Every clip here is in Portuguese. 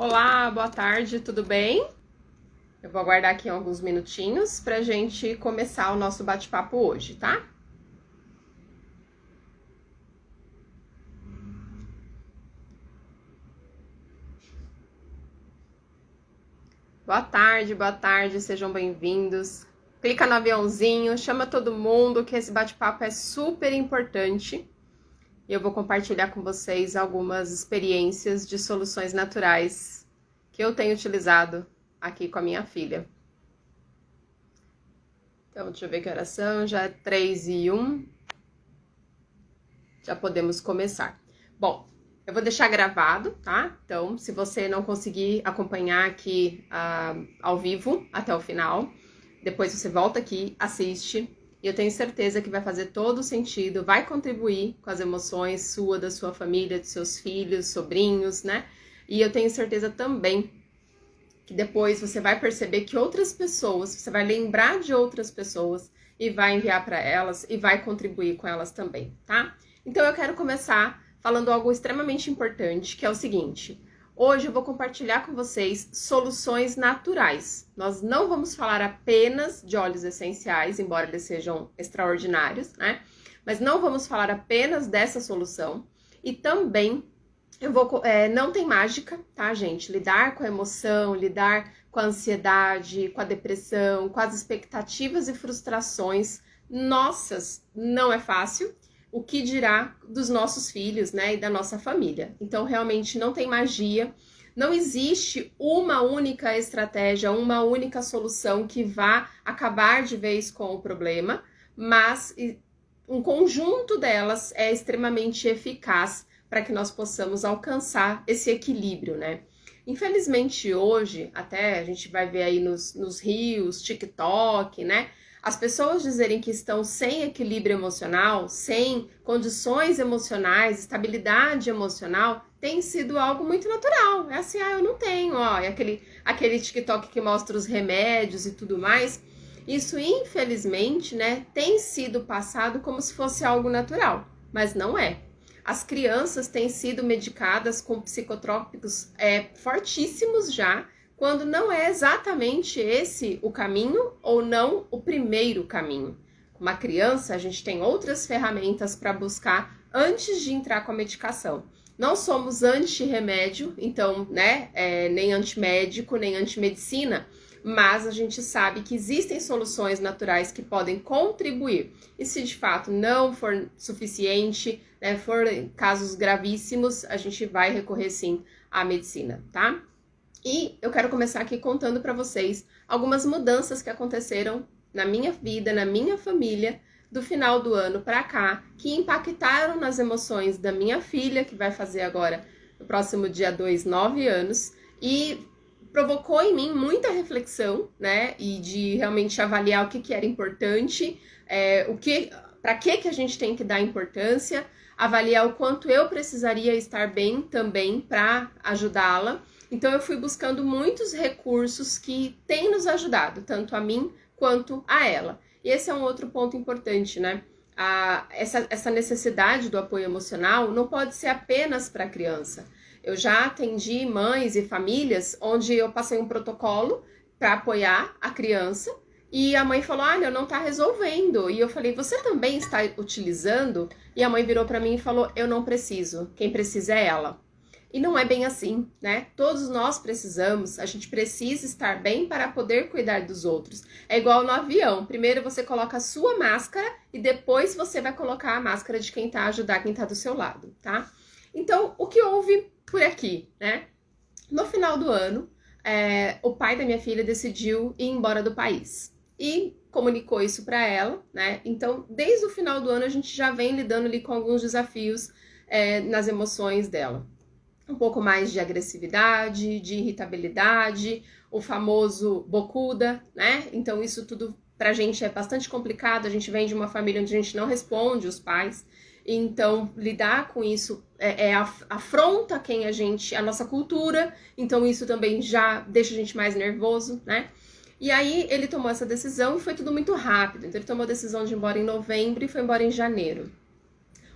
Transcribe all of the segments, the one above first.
Olá, boa tarde, tudo bem? Eu vou aguardar aqui alguns minutinhos pra gente começar o nosso bate-papo hoje, tá? Boa tarde, sejam bem-vindos. Clica no aviãozinho, chama todo mundo que esse bate-papo é super importante. E eu vou compartilhar com vocês algumas experiências de soluções naturais que eu tenho utilizado aqui com a minha filha. Então, deixa eu ver que horas são, já é 3:01. Já podemos começar. Bom, eu vou deixar gravado, tá? Então, se você não conseguir acompanhar aqui ao vivo até o final, depois você volta aqui, assiste. E eu tenho certeza que vai fazer todo sentido, vai contribuir com as emoções sua, da sua família, dos seus filhos, sobrinhos, né? E eu tenho certeza também que depois você vai perceber que outras pessoas, você vai lembrar de outras pessoas e vai enviar para elas e vai contribuir com elas também, tá? Então eu quero começar falando algo extremamente importante, que é o seguinte: hoje eu vou compartilhar com vocês soluções naturais. Nós não vamos falar apenas de óleos essenciais, embora eles sejam extraordinários, né? Mas não vamos falar apenas dessa solução. E também não tem mágica, tá, gente? Lidar com a emoção, lidar com a ansiedade, com a depressão, com as expectativas e frustrações nossas não é fácil. O que dirá dos nossos filhos, né, e da nossa família. Então, realmente não tem magia, não existe uma única estratégia, uma única solução que vá acabar de vez com o problema, mas um conjunto delas é extremamente eficaz para que nós possamos alcançar esse equilíbrio, né? Infelizmente, hoje, até a gente vai ver aí nos rios, TikTok, né? As pessoas dizerem que estão sem equilíbrio emocional, sem condições emocionais, estabilidade emocional, tem sido algo muito natural. É assim, eu não tenho, ó, é aquele TikTok que mostra os remédios e tudo mais. Isso, infelizmente, né, tem sido passado como se fosse algo natural, mas não é. As crianças têm sido medicadas com psicotrópicos fortíssimos já, quando não é exatamente esse o caminho ou não o primeiro caminho. Com uma criança, a gente tem outras ferramentas para buscar antes de entrar com a medicação. Não somos anti-remédio, então, né, nem antimédico, nem antimedicina, mas a gente sabe que existem soluções naturais que podem contribuir. E se de fato não for suficiente, né, for casos gravíssimos, a gente vai recorrer sim à medicina, tá? E eu quero começar aqui contando para vocês algumas mudanças que aconteceram na minha vida, na minha família, do final do ano para cá, que impactaram nas emoções da minha filha, que vai fazer agora, no próximo dia 2, 9 anos, e provocou em mim muita reflexão, né, e de realmente avaliar o que era importante, para que a gente tem que dar importância, avaliar o quanto eu precisaria estar bem também para ajudá-la. Então eu fui buscando muitos recursos que têm nos ajudado, tanto a mim quanto a ela. E esse é um outro ponto importante, né? Essa necessidade do apoio emocional não pode ser apenas para a criança. Eu já atendi mães e famílias onde eu passei um protocolo para apoiar a criança e a mãe falou, olha, não está resolvendo. E eu falei, você também está utilizando? E a mãe virou para mim e falou, eu não preciso, quem precisa é ela. E não é bem assim, né? Todos nós precisamos, a gente precisa estar bem para poder cuidar dos outros. É igual no avião, primeiro você coloca a sua máscara e depois você vai colocar a máscara de quem tá ajudar, quem tá do seu lado, tá? Então, o que houve por aqui, né? No final do ano, o pai da minha filha decidiu ir embora do país e comunicou isso para ela, né? Então, desde o final do ano a gente já vem lidando ali com alguns desafios nas emoções dela. Um pouco mais de agressividade, de irritabilidade, o famoso bocuda, né? Então isso tudo pra gente é bastante complicado, a gente vem de uma família onde a gente não responde os pais, então lidar com isso afronta a nossa cultura, então isso também já deixa a gente mais nervoso, né? E aí ele tomou essa decisão e foi tudo muito rápido, então ele tomou a decisão de ir embora em novembro e foi embora em janeiro.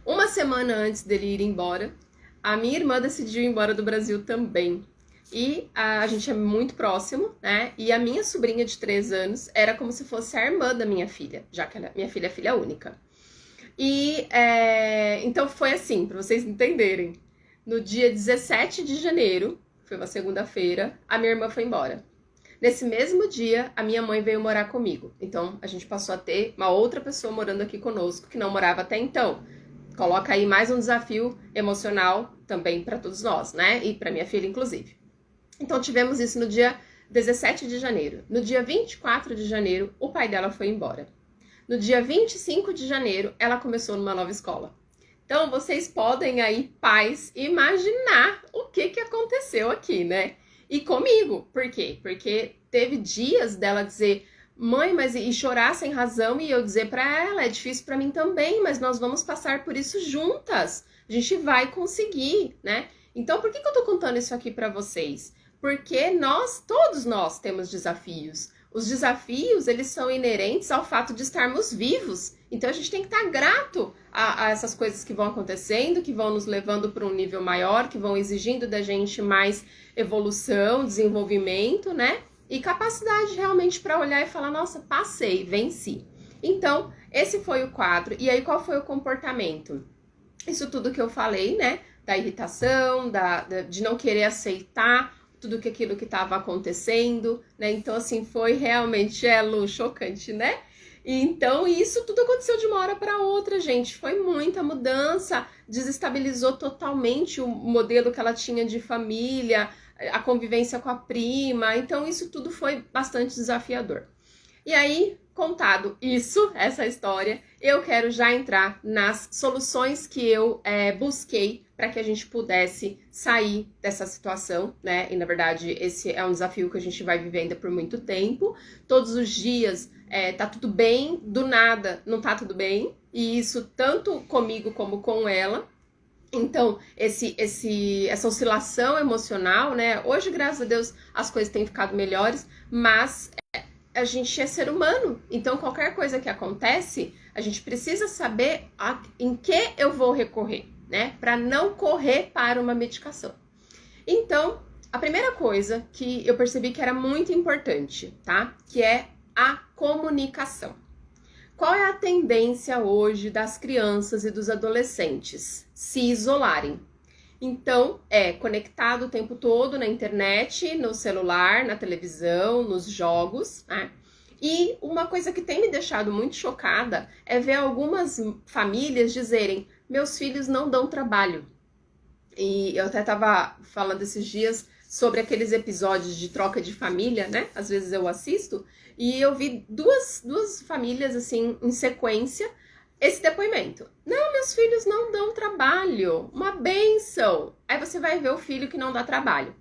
Uma semana antes dele ir embora, a minha irmã decidiu ir embora do Brasil também. E a gente é muito próximo, né? E a minha sobrinha de 3 anos era como se fosse a irmã da minha filha, já que minha filha é filha única. E então foi assim, para vocês entenderem. No dia 17 de janeiro, foi uma segunda-feira, a minha irmã foi embora. Nesse mesmo dia, a minha mãe veio morar comigo. Então, a gente passou a ter uma outra pessoa morando aqui conosco, que não morava até então. Coloca aí mais um desafio emocional também para todos nós, né? E para minha filha, inclusive. Então, tivemos isso no dia 17 de janeiro. No dia 24 de janeiro, o pai dela foi embora. No dia 25 de janeiro, ela começou numa nova escola. Então, vocês podem aí, pais, imaginar o que aconteceu aqui, né? E comigo. Por quê? Porque teve dias dela dizer, mãe, mas e chorar sem razão, e eu dizer pra ela, é difícil pra mim também, mas nós vamos passar por isso juntas. A gente vai conseguir, né? Então, por que eu tô contando isso aqui pra vocês? Porque todos nós temos desafios. Os desafios, eles são inerentes ao fato de estarmos vivos. Então, a gente tem que estar grato a essas coisas que vão acontecendo, que vão nos levando para um nível maior, que vão exigindo da gente mais evolução, desenvolvimento, né? E capacidade realmente para olhar e falar, nossa, passei, venci. Então, esse foi o quadro. E aí, qual foi o comportamento? Isso tudo que eu falei, né? Da irritação, de não querer aceitar tudo aquilo que estava acontecendo, né? Então, assim, foi realmente, Lu, chocante, né? E então, isso tudo aconteceu de uma hora para outra, gente. Foi muita mudança, desestabilizou totalmente o modelo que ela tinha de família, a convivência com a prima. Então, isso tudo foi bastante desafiador. E aí, contado isso, essa história, eu quero já entrar nas soluções que eu busquei para que a gente pudesse sair dessa situação, né? E, na verdade, esse é um desafio que a gente vai viver ainda por muito tempo. Todos os dias tá tudo bem, do nada não tá tudo bem. E isso tanto comigo como com ela. Então, essa oscilação emocional, né? Hoje, graças a Deus, as coisas têm ficado melhores, mas a gente é ser humano. Então, qualquer coisa que acontece, a gente precisa saber em que eu vou recorrer, né? Para não correr para uma medicação. Então, a primeira coisa que eu percebi que era muito importante, tá? Que é a comunicação. Qual é a tendência hoje das crianças e dos adolescentes? Se isolarem. Então, conectado o tempo todo na internet, no celular, na televisão, nos jogos, né? E uma coisa que tem me deixado muito chocada é ver algumas famílias dizerem, meus filhos não dão trabalho. E eu até estava falando esses dias sobre aqueles episódios de troca de família, né? Às vezes eu assisto, e eu vi duas famílias, assim, em sequência, esse depoimento. Não, meus filhos não dão trabalho, uma bênção. Aí você vai ver o filho que não dá trabalho.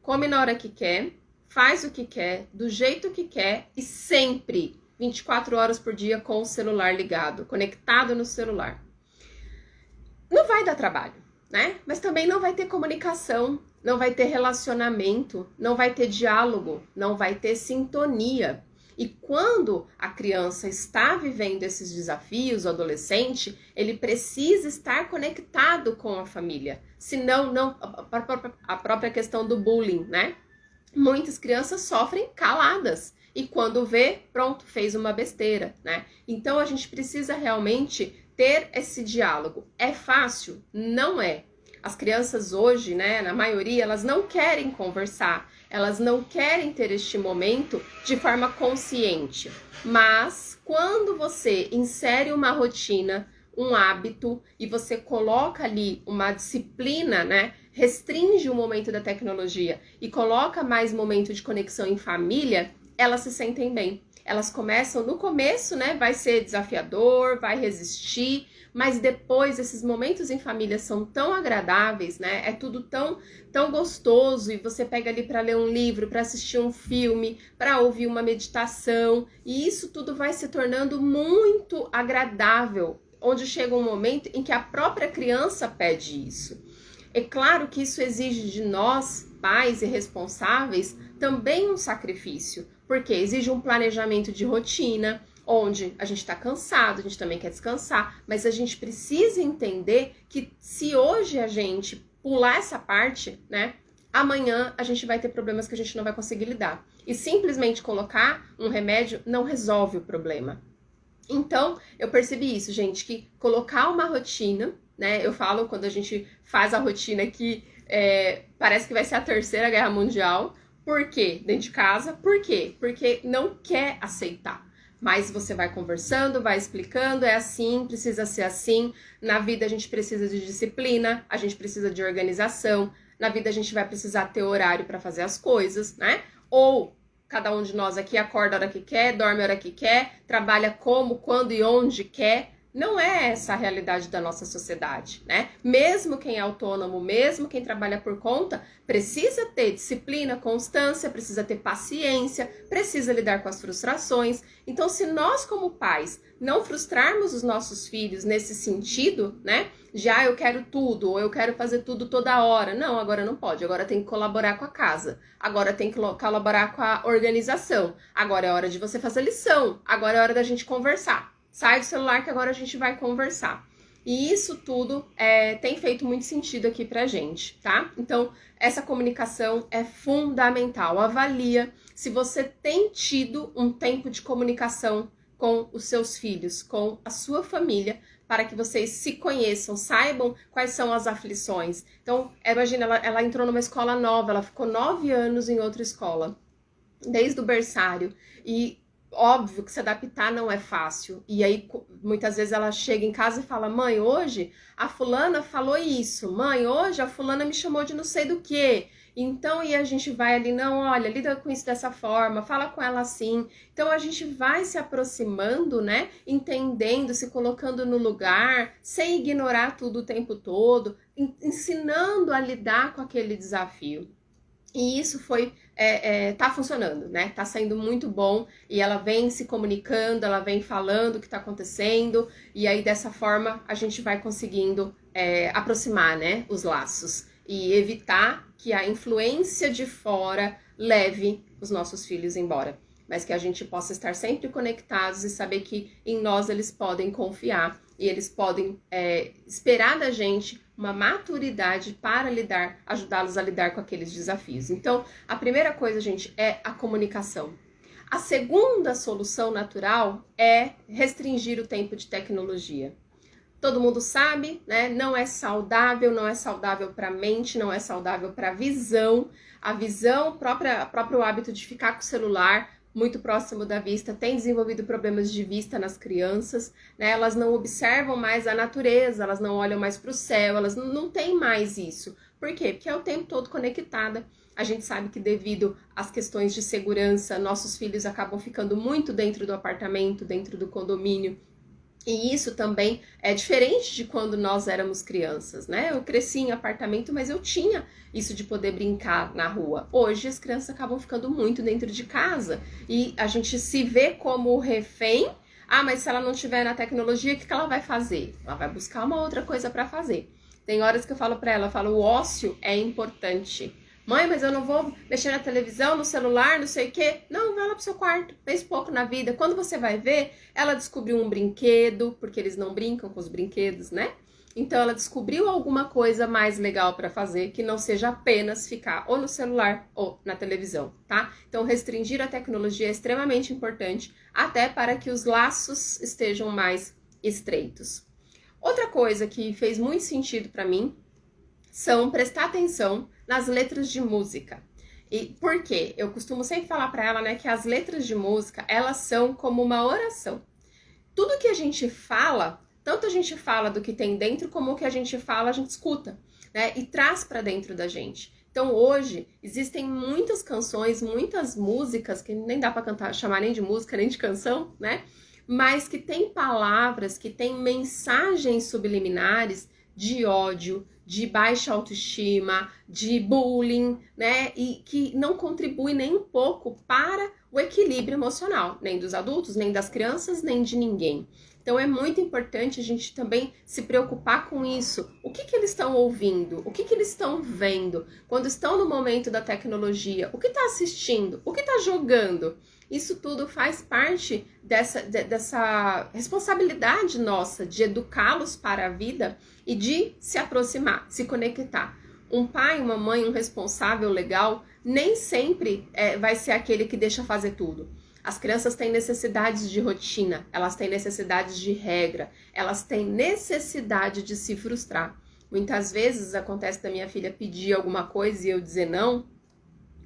Come na hora que quer, faz o que quer, do jeito que quer e sempre 24 horas por dia com o celular ligado, conectado no celular. Não vai dar trabalho, né? Mas também não vai ter comunicação, não vai ter relacionamento, não vai ter diálogo, não vai ter sintonia. E quando a criança está vivendo esses desafios, o adolescente, ele precisa estar conectado com a família. Senão, a própria questão do bullying, né? Muitas crianças sofrem caladas. E quando vê, pronto, fez uma besteira, né? Então, a gente precisa realmente ter esse diálogo. É fácil? Não é. As crianças hoje, né, na maioria, elas não querem conversar, elas não querem ter este momento de forma consciente. Mas quando você insere uma rotina, um hábito, e você coloca ali uma disciplina, né, restringe o momento da tecnologia e coloca mais momento de conexão em família, elas se sentem bem. Elas começam, no começo, né, vai ser desafiador, vai resistir, mas depois esses momentos em família são tão agradáveis, né? É tudo tão gostoso, e você pega ali para ler um livro, para assistir um filme, para ouvir uma meditação, e isso tudo vai se tornando muito agradável, onde chega um momento em que a própria criança pede isso. É claro que isso exige de nós, pais e responsáveis, também um sacrifício, porque exige um planejamento de rotina, onde a gente está cansado, a gente também quer descansar, mas a gente precisa entender que se hoje a gente pular essa parte, né, amanhã a gente vai ter problemas que a gente não vai conseguir lidar. E simplesmente colocar um remédio não resolve o problema. Então, eu percebi isso, gente, que colocar uma rotina, né? Eu falo quando a gente faz a rotina que parece que vai ser a terceira guerra mundial. Por quê? Dentro de casa. Por quê? Porque não quer aceitar. Mas você vai conversando, vai explicando, é assim, precisa ser assim. Na vida a gente precisa de disciplina, a gente precisa de organização. Na vida a gente vai precisar ter horário para fazer as coisas, né? Ou cada um de nós aqui acorda a hora que quer, dorme a hora que quer, trabalha como, quando e onde quer. Não é essa a realidade da nossa sociedade, né? Mesmo quem é autônomo, mesmo quem trabalha por conta, precisa ter disciplina, constância, precisa ter paciência, precisa lidar com as frustrações. Então, se nós como pais não frustrarmos os nossos filhos nesse sentido, né? Já eu quero tudo, ou eu quero fazer tudo toda hora. Não, agora não pode, agora tem que colaborar com a casa, agora tem que colaborar com a organização, agora é hora de você fazer lição, agora é hora da gente conversar. Sai do celular que agora a gente vai conversar. E isso tudo tem feito muito sentido aqui pra gente, tá? Então, essa comunicação é fundamental. Avalia se você tem tido um tempo de comunicação com os seus filhos, com a sua família, para que vocês se conheçam, saibam quais são as aflições. Então, imagina, ela entrou numa escola nova, ela ficou 9 anos em outra escola, desde o berçário, e óbvio que se adaptar não é fácil. E aí, muitas vezes ela chega em casa e fala, mãe, hoje a fulana falou isso. Mãe, hoje a fulana me chamou de não sei do quê. Então, e a gente vai ali, não, olha, lida com isso dessa forma, fala com ela assim. Então, a gente vai se aproximando, né? Entendendo, se colocando no lugar, sem ignorar tudo o tempo todo, ensinando a lidar com aquele desafio. E isso tá funcionando, né? Tá sendo muito bom e ela vem se comunicando, ela vem falando o que tá acontecendo e aí dessa forma a gente vai conseguindo aproximar, né, os laços e evitar que a influência de fora leve os nossos filhos embora, mas que a gente possa estar sempre conectados e saber que em nós eles podem confiar e eles podem esperar da gente uma maturidade para ajudá-los a lidar com aqueles desafios. Então, a primeira coisa, gente, é a comunicação. A segunda solução natural é restringir o tempo de tecnologia. Todo mundo sabe, né? Não é saudável para a mente, não é saudável para a visão. A visão, próprio hábito de ficar com o celular muito próximo da vista, tem desenvolvido problemas de vista nas crianças, né? Elas não observam mais a natureza, elas não olham mais para o céu, elas não têm mais isso. Por quê? Porque é o tempo todo conectada. A gente sabe que devido às questões de segurança, nossos filhos acabam ficando muito dentro do apartamento, dentro do condomínio. E isso também é diferente de quando nós éramos crianças, né? Eu cresci em apartamento, mas eu tinha isso de poder brincar na rua. Hoje as crianças acabam ficando muito dentro de casa e a gente se vê como refém. Ah, mas se ela não estiver na tecnologia, o que ela vai fazer? Ela vai buscar uma outra coisa para fazer. Tem horas que eu falo para ela, eu falo, o ócio é importante. Mãe, mas eu não vou mexer na televisão, no celular, não sei o quê. Não, vai lá pro seu quarto, fez pouco na vida. Quando você vai ver, ela descobriu um brinquedo, porque eles não brincam com os brinquedos, né? Então ela descobriu alguma coisa mais legal para fazer, que não seja apenas ficar ou no celular ou na televisão, tá? Então restringir a tecnologia é extremamente importante, até para que os laços estejam mais estreitos. Outra coisa que fez muito sentido para mim são prestar atenção nas letras de música. E por quê? Eu costumo sempre falar para ela, né, que as letras de música, elas são como uma oração. Tudo que a gente fala, tanto a gente fala do que tem dentro, como o que a gente fala, a gente escuta, né, e traz para dentro da gente. Então hoje existem muitas canções, muitas músicas, que nem dá para cantar, chamar nem de música, nem de canção, né, mas que tem palavras, que tem mensagens subliminares de ódio, de baixa autoestima, de bullying, né? E que não contribui nem um pouco para o equilíbrio emocional, nem dos adultos, nem das crianças, nem de ninguém. Então é muito importante a gente também se preocupar com isso. O que eles estão ouvindo? O que eles estão vendo? Quando estão no momento da tecnologia, o que está assistindo? O que está jogando? Isso tudo faz parte dessa responsabilidade nossa de educá-los para a vida e de se aproximar, se conectar. Um pai, uma mãe, um responsável legal, nem sempre vai ser aquele que deixa fazer tudo. As crianças têm necessidades de rotina, elas têm necessidades de regra, elas têm necessidade de se frustrar. Muitas vezes acontece da minha filha pedir alguma coisa e eu dizer não,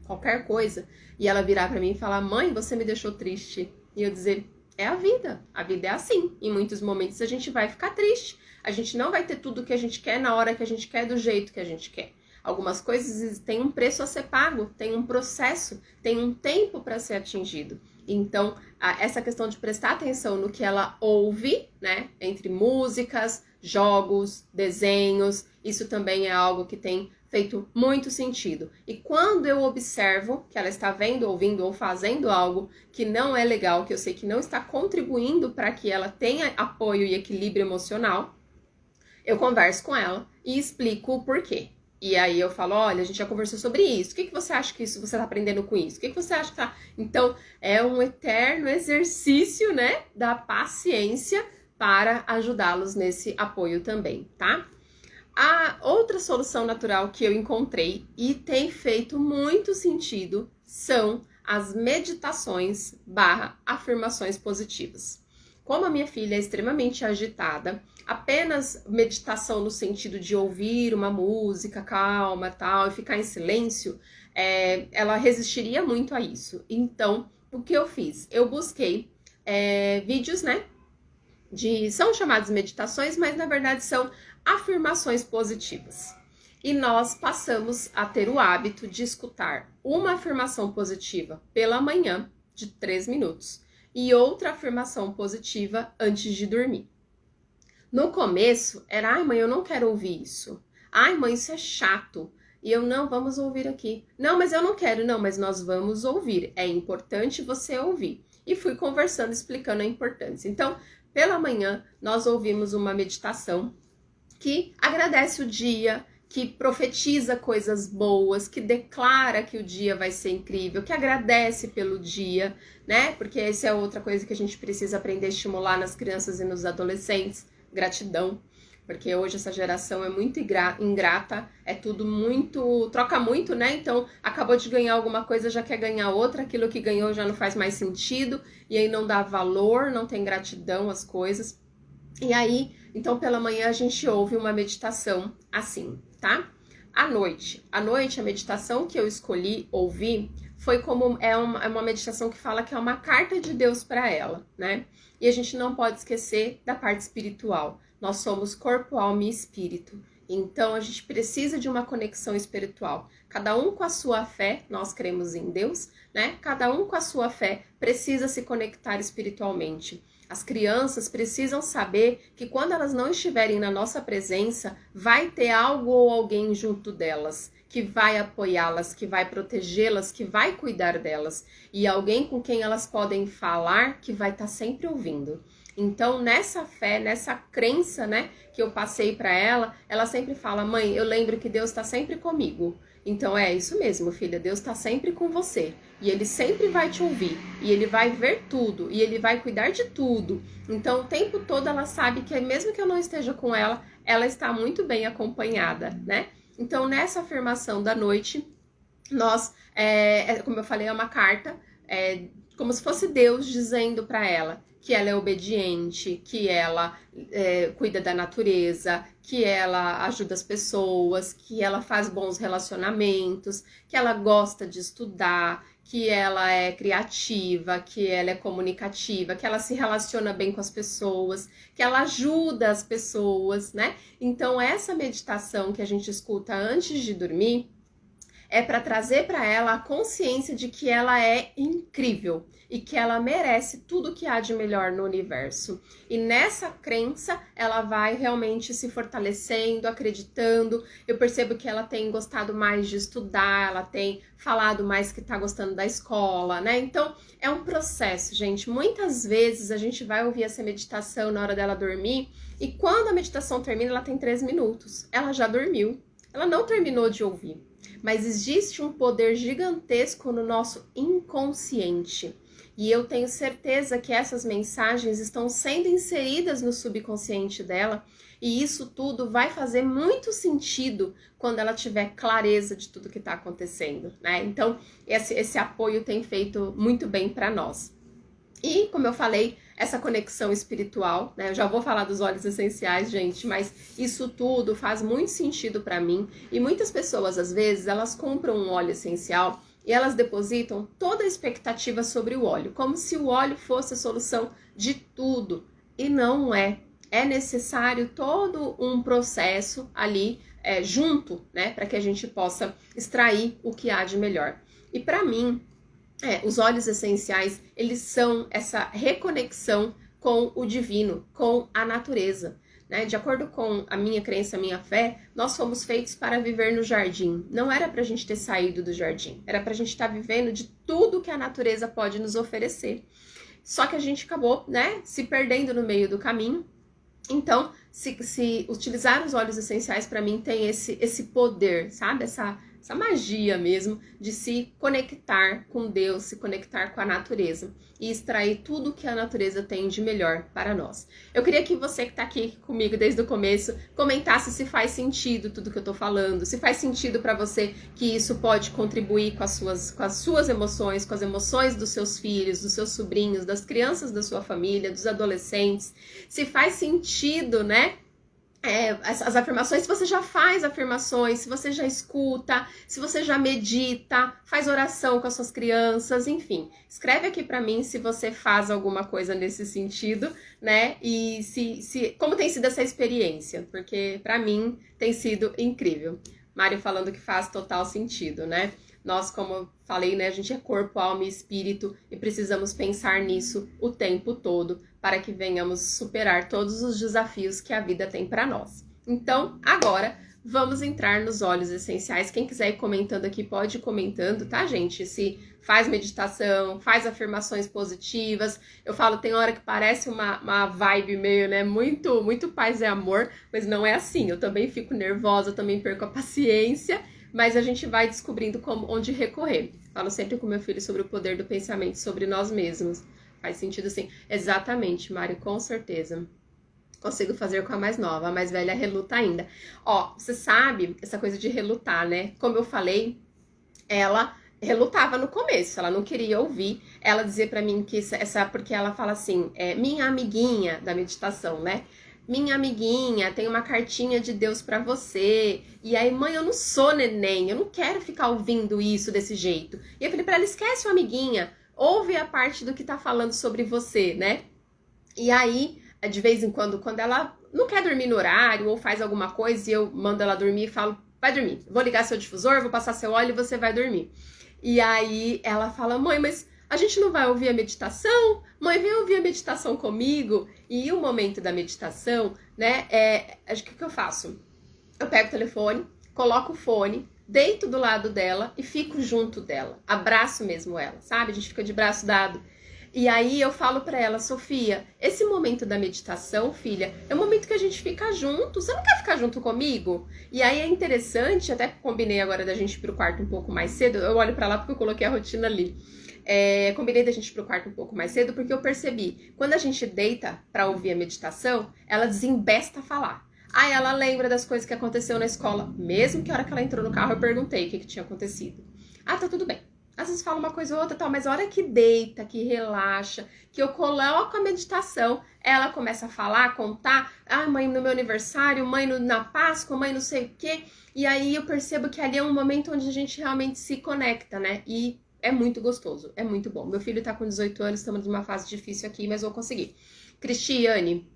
qualquer coisa, e ela virar para mim e falar: mãe, você me deixou triste. E eu dizer: é a vida é assim. Em muitos momentos a gente vai ficar triste, a gente não vai ter tudo que a gente quer na hora que a gente quer, do jeito que a gente quer. Algumas coisas têm um preço a ser pago, tem um processo, tem um tempo para ser atingido. Então, essa questão de prestar atenção no que ela ouve, né, entre músicas, jogos, desenhos, isso também é algo que tem feito muito sentido. E quando eu observo que ela está vendo, ouvindo ou fazendo algo que não é legal, que eu sei que não está contribuindo para que ela tenha apoio e equilíbrio emocional, eu converso com ela e explico o porquê. E aí eu falo: olha, a gente já conversou sobre isso. O que você acha que isso você está aprendendo com isso? O que você acha que tá... Então, é um eterno exercício, né, da paciência para ajudá-los nesse apoio também, tá? A outra solução natural que eu encontrei e tem feito muito sentido são as meditações / afirmações positivas. Como a minha filha é extremamente agitada, apenas meditação no sentido de ouvir uma música calma, tal, e ficar em silêncio, ela resistiria muito a isso. Então, o que eu fiz? Eu busquei vídeos, né? São chamadas meditações, mas na verdade são afirmações positivas. E nós passamos a ter o hábito de escutar uma afirmação positiva pela manhã, de 3 minutos, e outra afirmação positiva antes de dormir. No começo, era: ai mãe, eu não quero ouvir isso. Ai mãe, isso é chato. E eu: não, vamos ouvir aqui. Não, mas eu não quero. Não, mas nós vamos ouvir. É importante você ouvir. E fui conversando, explicando a importância. Então, pela manhã, nós ouvimos uma meditação que agradece o dia, que profetiza coisas boas, que declara que o dia vai ser incrível, que agradece pelo dia, né? Porque essa é outra coisa que a gente precisa aprender a estimular nas crianças e nos adolescentes: gratidão. Porque hoje essa geração é muito ingrata, é tudo muito... troca muito, né? Então, acabou de ganhar alguma coisa, já quer ganhar outra, aquilo que ganhou já não faz mais sentido, e aí não dá valor, não tem gratidão às coisas. E aí, então, pela manhã a gente ouve uma meditação assim, tá? À noite, a meditação que eu escolhi ouvir foi como é uma meditação que fala que é uma carta de Deus para ela, né? E a gente não pode esquecer da parte espiritual. Nós somos corpo, alma e espírito. Então, a gente precisa de uma conexão espiritual. Cada um com a sua fé, nós cremos em Deus, né? Cada um com a sua fé precisa se conectar espiritualmente. As crianças precisam saber que quando elas não estiverem na nossa presença, vai ter algo ou alguém junto delas, que vai apoiá-las, que vai protegê-las, que vai cuidar delas. E alguém com quem elas podem falar, que vai estar sempre ouvindo. Então, nessa fé, nessa crença, né, que eu passei para ela, ela sempre fala: mãe, eu lembro que Deus está sempre comigo. Então, é isso mesmo, filha, Deus está sempre com você. E Ele sempre vai te ouvir. E Ele vai ver tudo. E Ele vai cuidar de tudo. Então, o tempo todo ela sabe que mesmo que eu não esteja com ela, ela está muito bem acompanhada, né? Então, nessa afirmação da noite, nós, como eu falei, é uma carta, como se fosse Deus dizendo para ela que ela é obediente, que ela cuida da natureza, que ela ajuda as pessoas, que ela faz bons relacionamentos, que ela gosta de estudar, que ela é criativa, que ela é comunicativa, que ela se relaciona bem com as pessoas, que ela ajuda as pessoas, né? Então, essa meditação que a gente escuta antes de dormir é para trazer para ela a consciência de que ela é incrível e que ela merece tudo que há de melhor no universo. E nessa crença, ela vai realmente se fortalecendo, acreditando. Eu percebo que ela tem gostado mais de estudar, ela tem falado mais que está gostando da escola, né? Então, é um processo, gente. Muitas vezes a gente vai ouvir essa meditação na hora dela dormir e quando a meditação termina, ela tem 3 minutos. Ela já dormiu. Ela não terminou de ouvir. Mas existe um poder gigantesco no nosso inconsciente. E eu tenho certeza que essas mensagens estão sendo inseridas no subconsciente dela, e isso tudo vai fazer muito sentido quando ela tiver clareza de tudo que está acontecendo, né? Então, esse apoio tem feito muito bem para nós. E, como eu falei, essa conexão espiritual, né? Eu já vou falar dos óleos essenciais, gente, mas isso tudo faz muito sentido para mim. E muitas pessoas, às vezes, elas compram um óleo essencial e elas depositam toda a expectativa sobre o óleo, como se o óleo fosse a solução de tudo. E não é. É necessário todo um processo ali junto, né, para que a gente possa extrair o que há de melhor. E para mim, os óleos essenciais, eles são essa reconexão com o divino, com a natureza. Né? De acordo com a minha crença, a minha fé, nós fomos feitos para viver no jardim. Não era para a gente ter saído do jardim, era para a gente estar vivendo de tudo que a natureza pode nos oferecer. Só que a gente acabou, né, se perdendo no meio do caminho. Então, se utilizar os óleos essenciais, para mim, tem esse poder, sabe? Essa magia mesmo de se conectar com Deus, se conectar com a natureza e extrair tudo que a natureza tem de melhor para nós. Eu queria que você que está aqui comigo desde o começo comentasse se faz sentido tudo que eu estou falando, se faz sentido para você que isso pode contribuir com as suas emoções, com as emoções dos seus filhos, dos seus sobrinhos, das crianças da sua família, dos adolescentes, se faz sentido, né? As afirmações, se você já faz afirmações, se você já escuta, se você já medita, faz oração com as suas crianças, enfim. Escreve aqui pra mim se você faz alguma coisa nesse sentido, né? E como tem sido essa experiência, porque pra mim tem sido incrível. Mário falando que faz total sentido, né? Nós, como eu falei, né, a gente é corpo, alma e espírito e precisamos pensar nisso o tempo todo para que venhamos superar todos os desafios que a vida tem para nós. Então, agora, vamos entrar nos óleos essenciais. Quem quiser ir comentando aqui, pode ir comentando, tá, gente? Se faz meditação, faz afirmações positivas. Eu falo, tem hora que parece uma vibe meio, né, muito paz e amor, mas não é assim. Eu também fico nervosa, eu também perco a paciência, mas a gente vai descobrindo onde recorrer. Falo sempre com meu filho sobre o poder do pensamento, sobre nós mesmos. Faz sentido sim. Exatamente, Mário, com certeza. Consigo fazer com a mais nova, a mais velha reluta ainda. Ó, você sabe essa coisa de relutar, né? Como eu falei, ela relutava no começo, ela não queria ouvir. Ela dizia pra mim que porque ela fala assim, minha amiguinha da meditação, né? Minha amiguinha, tem uma cartinha de Deus pra você. E aí, mãe, eu não sou neném, eu não quero ficar ouvindo isso desse jeito. E eu falei pra ela, esquece o amiguinha, ouve a parte do que tá falando sobre você, né? E aí, de vez em quando ela não quer dormir no horário ou faz alguma coisa e eu mando ela dormir e falo, vai dormir, vou ligar seu difusor, vou passar seu óleo e você vai dormir. E aí ela fala, mãe, mas a gente não vai ouvir a meditação? Mãe, vem ouvir a meditação comigo. E o momento da meditação, né, acho que o que eu faço? Eu pego o telefone, coloco o fone, deito do lado dela e fico junto dela. Abraço mesmo ela, sabe? A gente fica de braço dado. E aí eu falo pra ela, Sofia, esse momento da meditação, filha, é o momento que a gente fica junto. Você não quer ficar junto comigo? E aí é interessante, até combinei agora da gente ir pro quarto um pouco mais cedo. Eu olho pra lá porque eu coloquei a rotina ali. Combinei da gente ir pro quarto um pouco mais cedo porque eu percebi, quando a gente deita pra ouvir a meditação, ela desembesta a falar. Aí ela lembra das coisas que aconteceu na escola, mesmo que a hora que ela entrou no carro eu perguntei o que tinha acontecido. Ah, tá tudo bem. Às vezes fala uma coisa ou outra, tal, mas a hora que deita, que relaxa, que eu coloco a meditação, ela começa a falar, a contar, mãe no meu aniversário, mãe na Páscoa, mãe não sei o quê, e aí eu percebo que ali é um momento onde a gente realmente se conecta, né, e é muito gostoso, é muito bom. Meu filho tá com 18 anos, estamos numa fase difícil aqui, mas vou conseguir. Cristiane,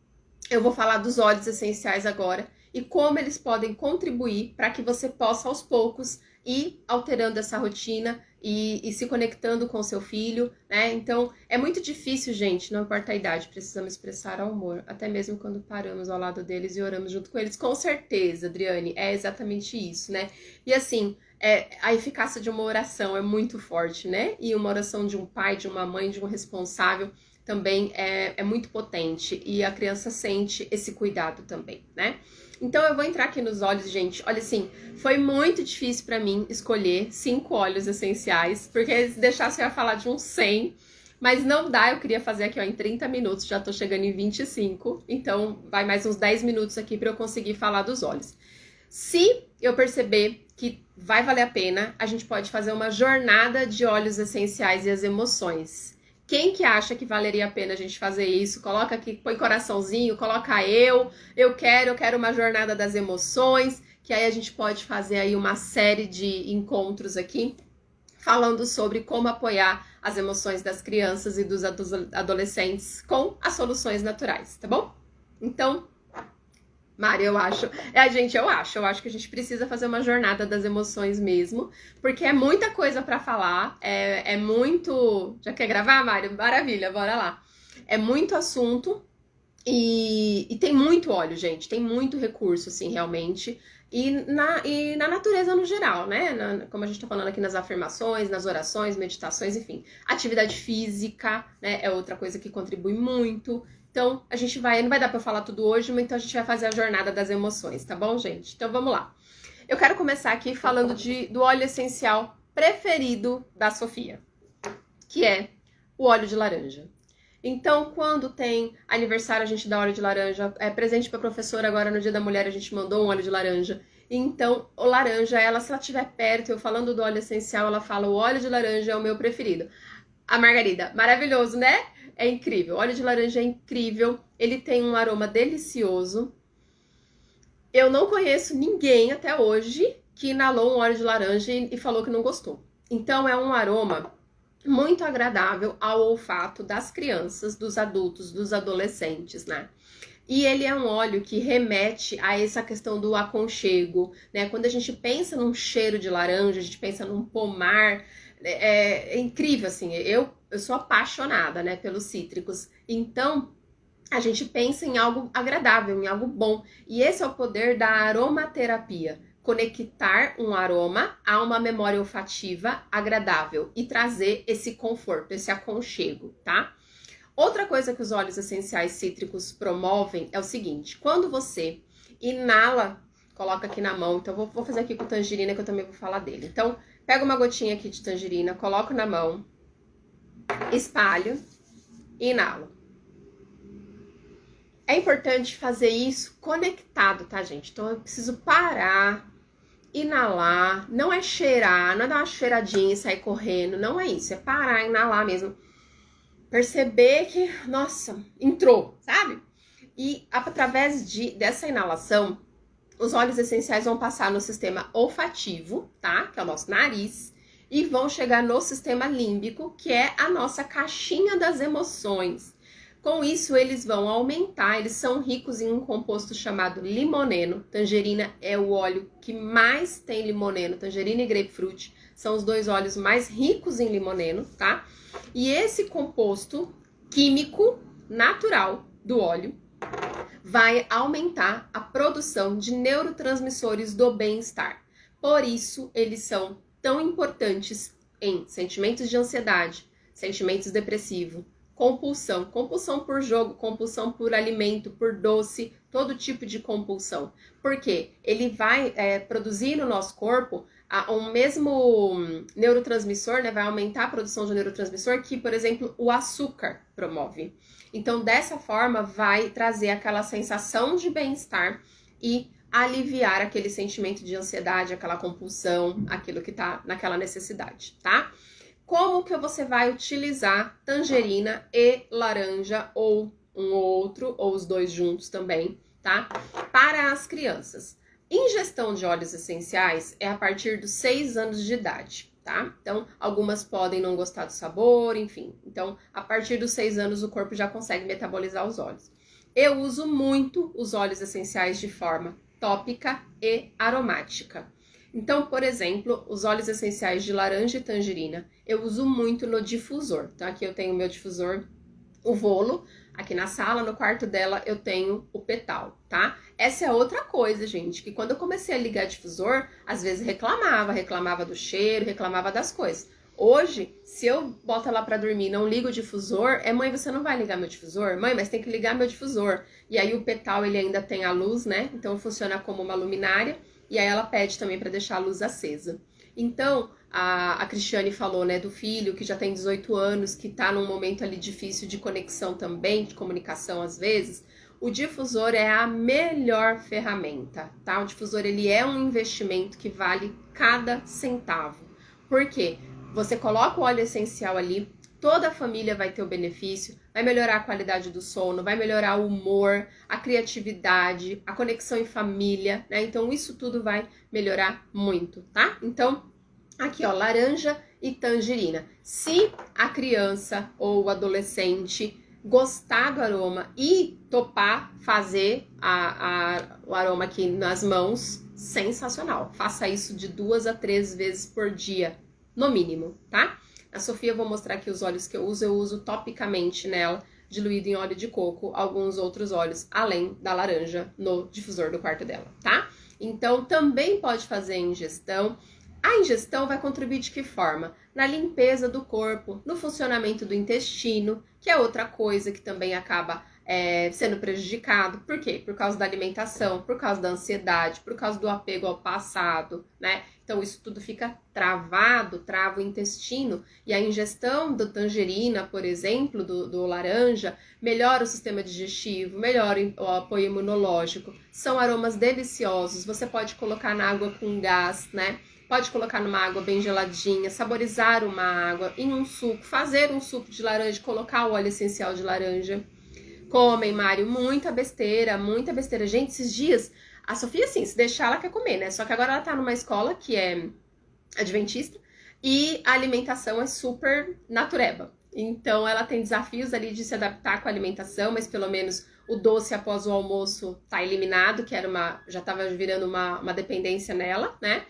eu vou falar dos óleos essenciais agora e como eles podem contribuir para que você possa aos poucos ir alterando essa rotina e se conectando com o seu filho, né? Então, é muito difícil, gente, não importa a idade, precisamos expressar amor, até mesmo quando paramos ao lado deles e oramos junto com eles. Com certeza, Adriane, é exatamente isso, né? E assim, a eficácia de uma oração é muito forte, né? E uma oração de um pai, de uma mãe, de um responsável também é muito potente e a criança sente esse cuidado também, né? Então eu vou entrar aqui nos óleos, gente. Olha assim, foi muito difícil pra mim escolher 5 óleos essenciais, porque se deixasse eu ia falar de uns 100, Mas não dá, eu queria fazer aqui ó, em 30 minutos, já tô chegando em 25, então vai mais uns 10 minutos aqui para eu conseguir falar dos olhos. Se eu perceber que vai valer a pena, a gente pode fazer uma jornada de óleos essenciais e as emoções. Quem que acha que valeria a pena a gente fazer isso? Coloca aqui, põe coraçãozinho, coloca eu quero uma jornada das emoções, que aí a gente pode fazer aí uma série de encontros aqui, falando sobre como apoiar as emoções das crianças e dos adolescentes com as soluções naturais, tá bom? Então, Mari, eu acho que a gente precisa fazer uma jornada das emoções mesmo, porque é muita coisa pra falar, é muito... Já quer gravar, Mari? Maravilha, bora lá. É muito assunto e tem muito óleo, gente, tem muito recurso, assim, realmente, e na natureza no geral, né? Como a gente tá falando aqui nas afirmações, nas orações, meditações, enfim. Atividade física, né, é outra coisa que contribui muito. Então, a gente não vai dar pra eu falar tudo hoje, mas então a gente vai fazer a jornada das emoções, tá bom, gente? Então, vamos lá. Eu quero começar aqui falando do óleo essencial preferido da Sofia, que é o óleo de laranja. Então, quando tem aniversário, a gente dá óleo de laranja. É presente para a professora agora no Dia da Mulher, a gente mandou um óleo de laranja. Então, o laranja, se ela estiver perto, eu falando do óleo essencial, ela fala, o óleo de laranja é o meu preferido. A Margarida, maravilhoso, né? É incrível. O óleo de laranja é incrível. Ele tem um aroma delicioso. Eu não conheço ninguém até hoje que inalou um óleo de laranja e falou que não gostou. Então, é um aroma muito agradável ao olfato das crianças, dos adultos, dos adolescentes, né? E ele é um óleo que remete a essa questão do aconchego, né? Quando a gente pensa num cheiro de laranja, a gente pensa num pomar, é incrível, assim. Eu sou apaixonada, né, pelos cítricos. Então, a gente pensa em algo agradável, em algo bom. E esse é o poder da aromaterapia. Conectar um aroma a uma memória olfativa agradável e trazer esse conforto, esse aconchego, tá? Outra coisa que os óleos essenciais cítricos promovem é o seguinte, quando você inala, coloca aqui na mão, então vou fazer aqui com tangerina que eu também vou falar dele. Então, pega uma gotinha aqui de tangerina, coloco na mão, espalho e inalo. É importante fazer isso conectado, tá, gente? Então, eu preciso parar, inalar, não é cheirar, não é dar uma cheiradinha e sair correndo, não é isso, é parar, inalar mesmo. Perceber que, nossa, entrou, sabe? E através dessa inalação, os óleos essenciais vão passar no sistema olfativo, tá? Que é o nosso nariz, e vão chegar no sistema límbico, que é a nossa caixinha das emoções. Com isso, eles vão aumentar, eles são ricos em um composto chamado limoneno. Tangerina é o óleo que mais tem limoneno, tangerina e grapefruit são os dois óleos mais ricos em limoneno, tá? E esse composto químico natural do óleo vai aumentar a produção de neurotransmissores do bem-estar. Por isso, eles são tão importantes em sentimentos de ansiedade, sentimentos depressivos, compulsão por jogo, compulsão por alimento, por doce, todo tipo de compulsão. Porque ele vai produzir no nosso corpo um mesmo neurotransmissor, né, vai aumentar a produção de neurotransmissor que, por exemplo, o açúcar promove. Então, dessa forma, vai trazer aquela sensação de bem-estar e aliviar aquele sentimento de ansiedade, aquela compulsão, aquilo que tá naquela necessidade, tá? Como que você vai utilizar tangerina e laranja, ou um ou outro, ou os dois juntos também, tá? Para as crianças. Ingestão de óleos essenciais é a partir dos 6 anos de idade, tá? Então, algumas podem não gostar do sabor, enfim. Então, a partir dos 6 anos, o corpo já consegue metabolizar os óleos. Eu uso muito os óleos essenciais de forma tópica e aromática. Então, por exemplo, os óleos essenciais de laranja e tangerina, eu uso muito no difusor. Então, aqui eu tenho o meu difusor, o Volo. Aqui na sala, no quarto dela, eu tenho o Petal, tá? Essa é outra coisa, gente, que quando eu comecei a ligar difusor, às vezes reclamava do cheiro, reclamava das coisas. Hoje, se eu boto ela pra dormir e não ligo o difusor, mãe, você não vai ligar meu difusor? Mãe, mas tem que ligar meu difusor. E aí o Petal, ele ainda tem a luz, né? Então funciona como uma luminária. E aí ela pede também para deixar a luz acesa. Então, a Cristiane falou, né, do filho que já tem 18 anos, que tá num momento ali difícil de conexão também, de comunicação às vezes. O difusor é a melhor ferramenta, tá? O difusor, ele é um investimento que vale cada centavo. Por quê? Você coloca o óleo essencial ali, toda a família vai ter o benefício, vai melhorar a qualidade do sono, vai melhorar o humor, a criatividade, a conexão em família, né? Então, isso tudo vai melhorar muito, tá? Então, aqui, ó, laranja e tangerina. Se a criança ou o adolescente gostar do aroma e topar fazer o aroma aqui nas mãos, sensacional. Faça isso de 2 a 3 vezes por dia, no mínimo, tá? A Sofia, eu vou mostrar aqui os óleos que eu uso topicamente nela, diluído em óleo de coco, alguns outros óleos, além da laranja, no difusor do quarto dela, tá? Então, também pode fazer ingestão. A ingestão vai contribuir de que forma? Na limpeza do corpo, no funcionamento do intestino, que é outra coisa que também acaba sendo prejudicado. Por quê? Por causa da alimentação, por causa da ansiedade, por causa do apego ao passado, né? Então, isso tudo fica travado, trava o intestino. E a ingestão do tangerina, por exemplo, do laranja, melhora o sistema digestivo, melhora o apoio imunológico. São aromas deliciosos. Você pode colocar na água com gás, né? Pode colocar numa água bem geladinha, saborizar uma água, em um suco, fazer um suco de laranja, colocar o óleo essencial de laranja. Comem, Mário, muita besteira, muita besteira. Gente, esses dias, a Sofia, assim, se deixar, ela quer comer, né? Só que agora ela tá numa escola que é adventista e a alimentação é super natureba. Então, ela tem desafios ali de se adaptar com a alimentação, mas pelo menos o doce após o almoço tá eliminado, que era já tava virando uma dependência nela, né?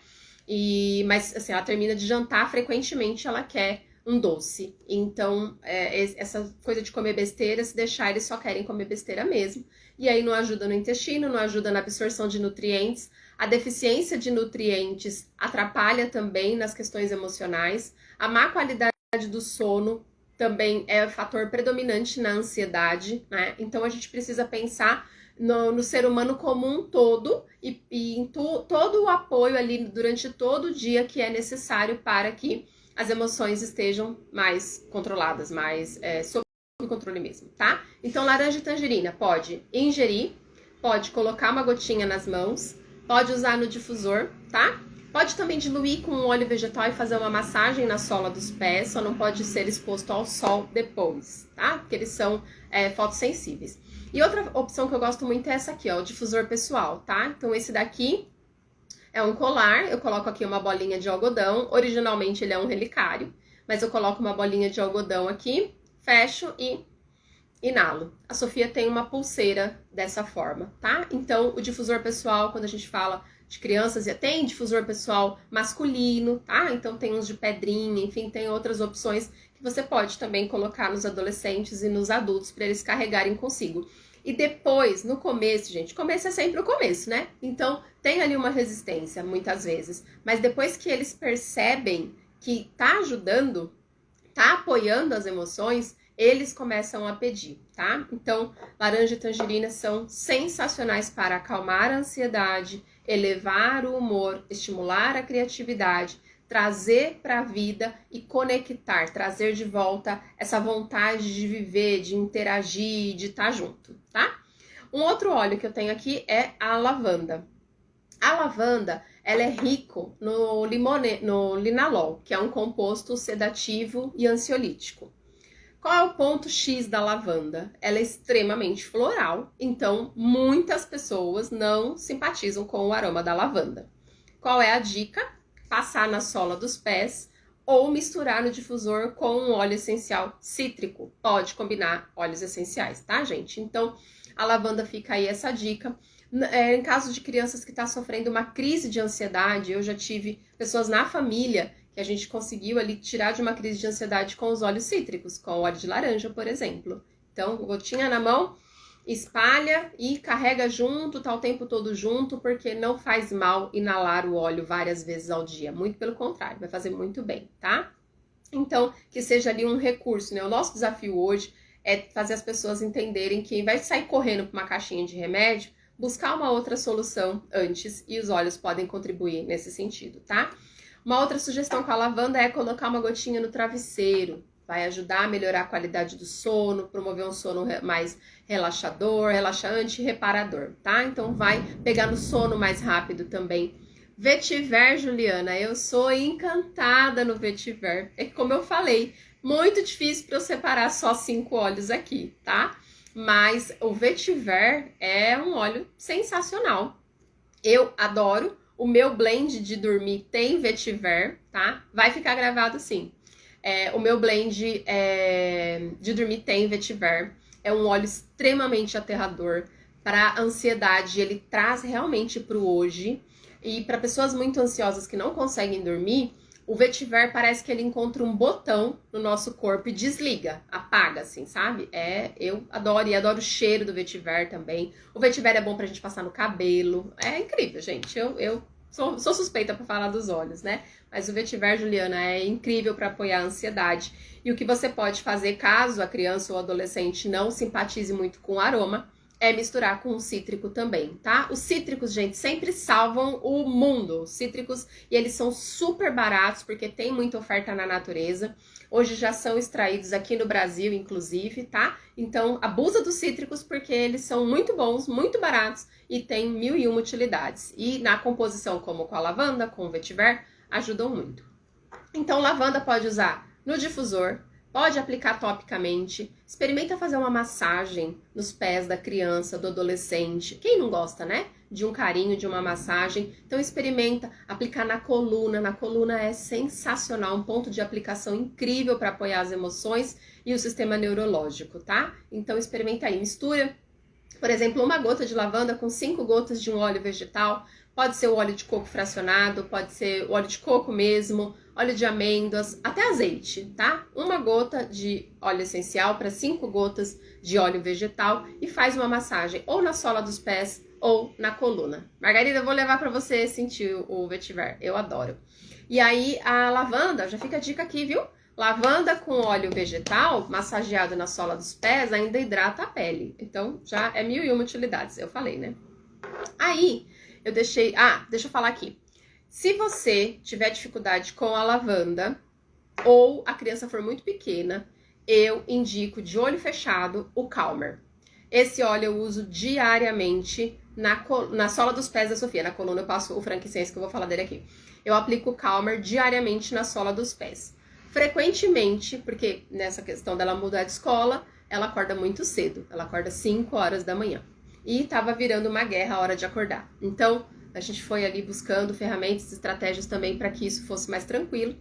Mas assim, ela termina de jantar, frequentemente ela quer um doce. Então, essa coisa de comer besteira, se deixar, eles só querem comer besteira mesmo. E aí não ajuda no intestino, não ajuda na absorção de nutrientes. A deficiência de nutrientes atrapalha também nas questões emocionais. A má qualidade do sono também é fator predominante na ansiedade, né? Então, a gente precisa pensar no ser humano como um todo e em todo o apoio ali durante todo o dia que é necessário para que as emoções estejam mais controladas, mais sob controle mesmo, tá? Então, laranja e tangerina pode ingerir, pode colocar uma gotinha nas mãos, pode usar no difusor, tá? Pode também diluir com óleo vegetal e fazer uma massagem na sola dos pés, só não pode ser exposto ao sol depois, tá? Porque eles são fotossensíveis. E outra opção que eu gosto muito é essa aqui, ó, o difusor pessoal, tá? Então esse daqui é um colar, eu coloco aqui uma bolinha de algodão, originalmente ele é um relicário, mas eu coloco uma bolinha de algodão aqui, fecho e inalo. A Sofia tem uma pulseira dessa forma, tá? Então o difusor pessoal, quando a gente fala de crianças, tem difusor pessoal masculino, tá? Então tem uns de pedrinha, enfim, tem outras opções que você pode também colocar nos adolescentes e nos adultos para eles carregarem consigo. E depois, no começo, gente, começo é sempre o começo, né? Então tem ali uma resistência, muitas vezes. Mas depois que eles percebem que tá ajudando, tá apoiando as emoções, eles começam a pedir, tá? Então, laranja e tangerina são sensacionais para acalmar a ansiedade, elevar o humor, estimular a criatividade, trazer para a vida e conectar, trazer de volta essa vontade de viver, de interagir, de estar junto, tá? Um outro óleo que eu tenho aqui é a lavanda. A lavanda, ela é rico no linalol, que é um composto sedativo e ansiolítico. Qual é o ponto X da lavanda? Ela é extremamente floral, então muitas pessoas não simpatizam com o aroma da lavanda. Qual é a dica? Passar na sola dos pés ou misturar no difusor com um óleo essencial cítrico. Pode combinar óleos essenciais, tá, gente? Então, a lavanda fica aí essa dica. Em caso de crianças que estão sofrendo uma crise de ansiedade, eu já tive pessoas na família que a gente conseguiu ali tirar de uma crise de ansiedade com os óleos cítricos, com o óleo de laranja, por exemplo. Então, gotinha na mão, espalha e carrega junto, tá o tempo todo junto, porque não faz mal inalar o óleo várias vezes ao dia. Muito pelo contrário, vai fazer muito bem, tá? Então, que seja ali um recurso, né? O nosso desafio hoje é fazer as pessoas entenderem que, ao invés de sair correndo para uma caixinha de remédio, buscar uma outra solução antes, e os óleos podem contribuir nesse sentido, tá? Uma outra sugestão com a lavanda é colocar uma gotinha no travesseiro. Vai ajudar a melhorar a qualidade do sono, promover um sono mais relaxador, relaxante e reparador, tá? Então vai pegar no sono mais rápido também. Vetiver, Juliana, eu sou encantada no vetiver. É que, como eu falei, muito difícil para eu separar só 5 óleos aqui, tá? Mas o vetiver é um óleo sensacional. Eu adoro. O meu blend de dormir tem vetiver, tá? Vai ficar gravado sim. O meu blend de dormir tem vetiver. É um óleo extremamente aterrador para ansiedade. Ele traz realmente para o hoje. E para pessoas muito ansiosas que não conseguem dormir, o vetiver parece que ele encontra um botão no nosso corpo e desliga, apaga, assim, sabe? Eu adoro, e adoro o cheiro do vetiver também. O vetiver é bom pra gente passar no cabelo. É incrível, gente. Eu sou suspeita pra falar dos óleos, né? Mas o vetiver, Juliana, é incrível para apoiar a ansiedade. E o que você pode fazer caso a criança ou adolescente não simpatize muito com o aroma é misturar com o cítrico também, tá? Os cítricos, gente, sempre salvam o mundo. Os cítricos, e eles são super baratos, porque tem muita oferta na natureza. Hoje já são extraídos aqui no Brasil, inclusive, tá? Então, abusa dos cítricos, porque eles são muito bons, muito baratos, e tem 1001 utilidades. E na composição, como com a lavanda, com o vetiver, ajudam muito. Então, lavanda pode usar no difusor, pode aplicar topicamente, experimenta fazer uma massagem nos pés da criança, do adolescente. Quem não gosta, né? De um carinho, de uma massagem. Então experimenta aplicar na coluna. Na coluna é sensacional, um ponto de aplicação incrível para apoiar as emoções e o sistema neurológico, tá? Então experimenta aí, mistura, por exemplo, uma gota de lavanda com 5 gotas de um óleo vegetal. Pode ser o óleo de coco fracionado, pode ser o óleo de coco mesmo, óleo de amêndoas, até azeite, tá? Uma gota de óleo essencial para 5 gotas de óleo vegetal e faz uma massagem ou na sola dos pés ou na coluna. Margarida, eu vou levar para você sentir o vetiver, eu adoro. E aí a lavanda, já fica a dica aqui, viu? Lavanda com óleo vegetal, massageado na sola dos pés, ainda hidrata a pele. Então já é 1001 utilidades, eu falei, né? Aí eu deixei... deixa eu falar aqui. Se você tiver dificuldade com a lavanda ou a criança for muito pequena, eu indico de olho fechado o Calmer. Esse óleo eu uso diariamente na sola dos pés da Sofia. Na coluna eu passo o frankincense, que eu vou falar dele aqui. Eu aplico o Calmer diariamente na sola dos pés. Frequentemente, porque nessa questão dela mudar de escola, ela acorda muito cedo. Ela acorda 5 horas da manhã. E tava virando uma guerra a hora de acordar. Então, a gente foi ali buscando ferramentas, estratégias também para que isso fosse mais tranquilo.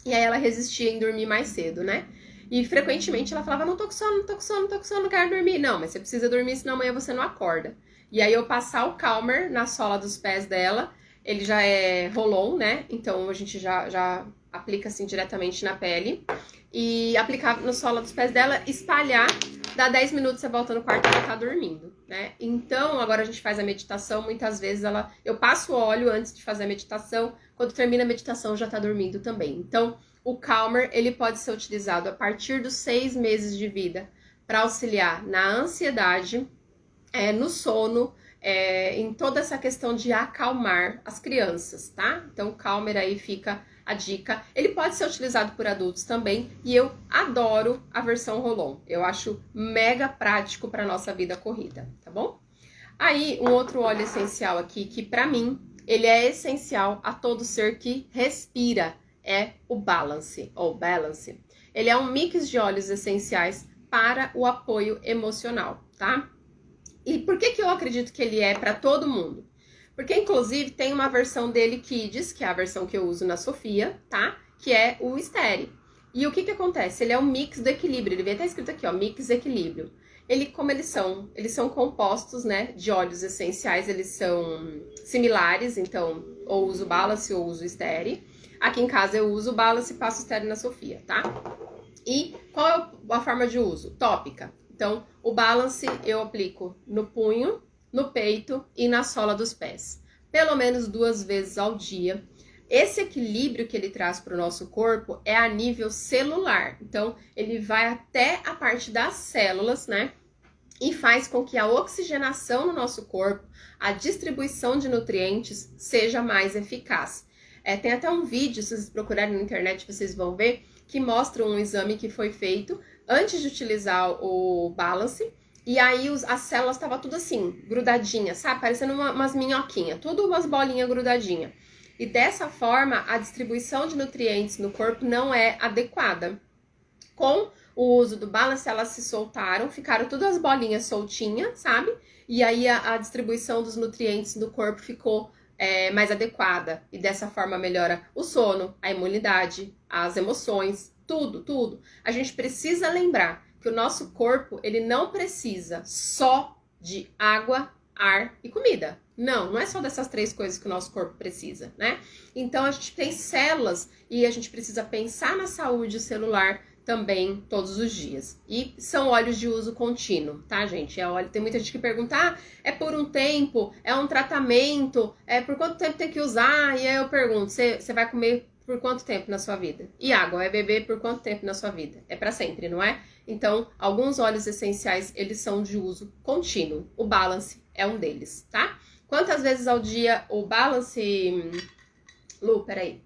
E aí ela resistia em dormir mais cedo, né? E frequentemente ela falava, não tô com sono, não tô com sono, não tô com sono, não quero dormir. Não, mas você precisa dormir, senão amanhã você não acorda. E aí eu passar o Calmer na sola dos pés dela, ele já é roll-on, né? Então a gente já aplica assim diretamente na pele. E aplicar na sola dos pés dela, espalhar, dá 10 minutos, você volta no quarto e ela tá dormindo, né? Então, agora a gente faz a meditação, muitas vezes eu passo o óleo antes de fazer a meditação, quando termina a meditação já tá dormindo também. Então, o Calmer, ele pode ser utilizado a partir dos 6 meses de vida para auxiliar na ansiedade, no sono, em toda essa questão de acalmar as crianças, tá? Então, o Calmer aí fica a dica. Ele pode ser utilizado por adultos também e eu adoro a versão roll-on. Eu acho mega prático para nossa vida corrida, tá bom? Aí, um outro óleo essencial aqui que para mim, ele é essencial a todo ser que respira, é o Balance, ou Balance. Ele é um mix de óleos essenciais para o apoio emocional, tá? E por que eu acredito que ele é para todo mundo? Porque, inclusive, tem uma versão dele Kids, que é a versão que eu uso na Sofia, tá? Que é o Estéreo. E o que acontece? Ele é um mix do equilíbrio. Ele vem até escrito aqui, ó, mix equilíbrio. Como eles são compostos, né, de óleos essenciais, eles são similares, então, ou uso Balance ou uso Estéreo. Aqui em casa eu uso Balance e passo Estéreo na Sofia, tá? E qual é a forma de uso? Tópica. Então, o Balance eu aplico no punho, no peito e na sola dos pés. Pelo menos 2 vezes ao dia. Esse equilíbrio que ele traz para o nosso corpo é a nível celular. Então, ele vai até a parte das células, né? E faz com que a oxigenação no nosso corpo, a distribuição de nutrientes seja mais eficaz. Tem até um vídeo, se vocês procurarem na internet, vocês vão ver, que mostra um exame que foi feito antes de utilizar o Balance. E aí as células estavam tudo assim, grudadinhas, sabe? Parecendo umas minhoquinhas, tudo umas bolinhas grudadinhas. E dessa forma, a distribuição de nutrientes no corpo não é adequada. Com o uso do Balance, elas se soltaram, ficaram todas as bolinhas soltinhas, sabe? E aí a distribuição dos nutrientes no corpo ficou mais adequada. E dessa forma melhora o sono, a imunidade, as emoções, tudo. A gente precisa lembrar que o nosso corpo, ele não precisa só de água, ar e comida. Não é só dessas 3 coisas que o nosso corpo precisa, né? Então, a gente tem células e a gente precisa pensar na saúde celular também todos os dias. E são óleos de uso contínuo, tá, gente? Tem muita gente que pergunta, é por um tempo, é um tratamento, por quanto tempo tem que usar? E aí eu pergunto, você vai comer por quanto tempo na sua vida? E água, vai beber por quanto tempo na sua vida? É para sempre, não é? Então, alguns óleos essenciais, eles são de uso contínuo. O Balance é um deles, tá? Quantas vezes ao dia o Balance... Lu, peraí.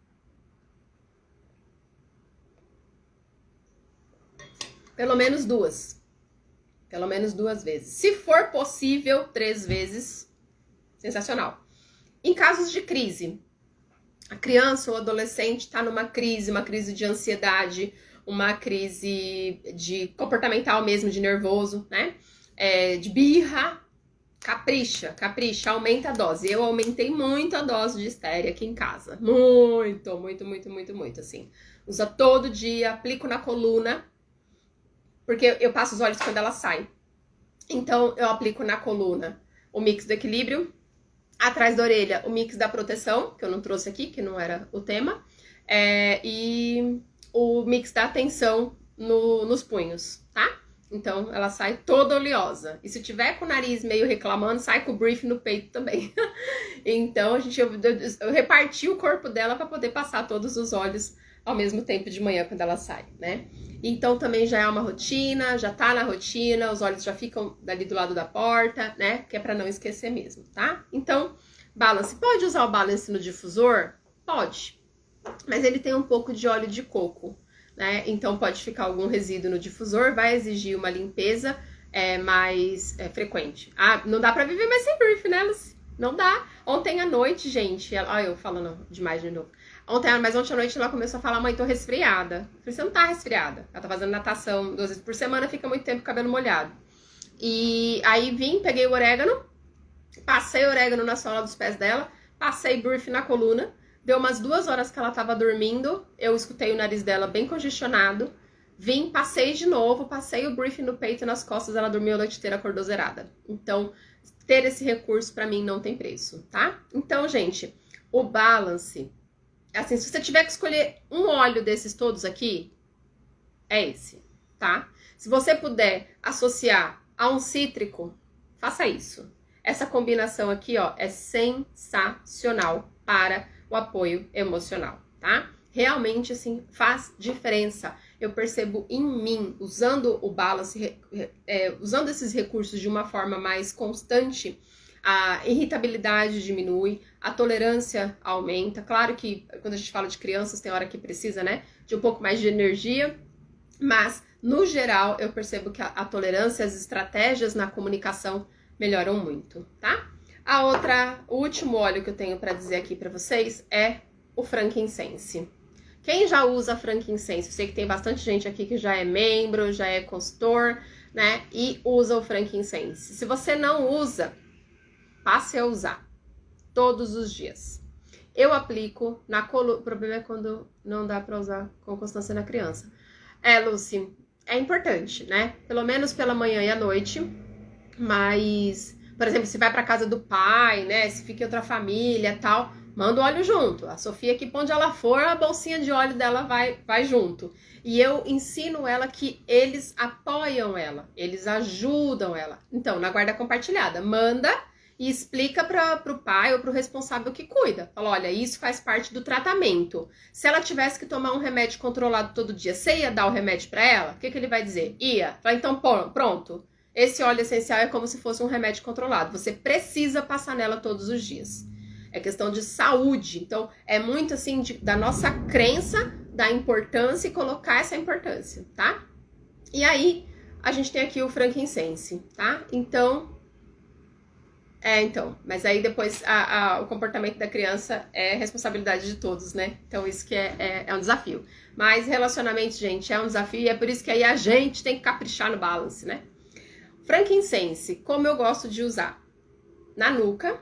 Pelo menos 2. Pelo menos 2 vezes. Se for possível, 3 vezes. Sensacional. Em casos de crise, a criança ou adolescente está numa crise, uma crise de ansiedade, uma crise de comportamental mesmo, de nervoso, né? De birra, capricha, aumenta a dose. Eu aumentei muito a dose de Estéria aqui em casa. Muito, assim. Usa todo dia, aplico na coluna, porque eu passo os olhos quando ela sai. Então, eu aplico na coluna o mix do equilíbrio, atrás da orelha o mix da proteção, que eu não trouxe aqui, que não era o tema, e o mix da atenção nos punhos, tá? Então, ela sai toda oleosa. E se tiver com o nariz meio reclamando, sai com o brief no peito também. Então, eu reparti o corpo dela para poder passar todos os óleos ao mesmo tempo de manhã quando ela sai, né? Então, também já é uma rotina, já tá na rotina, os óleos já ficam dali do lado da porta, né? Que é para não esquecer mesmo, tá? Então, Balance. Pode usar o Balance no difusor? Pode. Mas ele tem um pouco de óleo de coco, né? Então pode ficar algum resíduo no difusor, vai exigir uma limpeza mais frequente. Não dá pra viver mais sem brief, né, Lucy? Não dá. Ontem à noite, gente, eu falando demais de novo. Ontem à noite ela começou a falar, mãe, tô resfriada. Eu falei, você não tá resfriada. Ela tá fazendo natação 2 vezes por semana, fica muito tempo com o cabelo molhado. E aí peguei o orégano, passei o orégano na sola dos pés dela, passei brief na coluna. Deu umas 2 horas que ela tava dormindo, eu escutei o nariz dela bem congestionado, passei de novo, passei o briefing no peito e nas costas, ela dormiu a noite inteira, acordou zerada. Então, ter esse recurso pra mim não tem preço, tá? Então, gente, o Balance, assim, se você tiver que escolher um óleo desses todos aqui, é esse, tá? Se você puder associar a um cítrico, faça isso. Essa combinação aqui, ó, é sensacional para o apoio emocional, tá? Realmente, assim, faz diferença. Eu percebo em mim, usando o Balance, usando esses recursos de uma forma mais constante, a irritabilidade diminui, a tolerância aumenta. Claro que quando a gente fala de crianças, tem hora que precisa, né, de um pouco mais de energia, mas, no geral, eu percebo que a tolerância, as estratégias na comunicação melhoram muito, tá? O último óleo que eu tenho para dizer aqui para vocês é o frankincense. Quem já usa frankincense? Eu sei que tem bastante gente aqui que já é membro, já é consultor, né? E usa o frankincense. Se você não usa, passe a usar todos os dias. Eu aplico na coluna. O problema é quando não dá para usar com constância na criança. Lucy, é importante, né? Pelo menos pela manhã e à noite. Mas, por exemplo, se vai para casa do pai, né? Se fica em outra família e tal, manda o óleo junto. A Sofia, que onde ela for, a bolsinha de óleo dela vai junto. E eu ensino ela que eles apoiam ela, eles ajudam ela. Então, na guarda compartilhada, manda e explica para o pai ou para o responsável que cuida. Fala, olha, isso faz parte do tratamento. Se ela tivesse que tomar um remédio controlado todo dia, você ia dar o remédio para ela? O que ele vai dizer? Ia. Fala, então pronto. Esse óleo essencial é como se fosse um remédio controlado. Você precisa passar nela todos os dias. é questão de saúde. Então, é muito assim da nossa crença, da importância e colocar essa importância, tá? E aí, a gente tem aqui o frankincense, tá? Então, mas aí depois o comportamento da criança é responsabilidade de todos, né? Então isso que é um desafio. Mas relacionamento, gente, é um desafio e é por isso que aí a gente tem que caprichar no balance, né? Frankincense, como eu gosto de usar? Na nuca.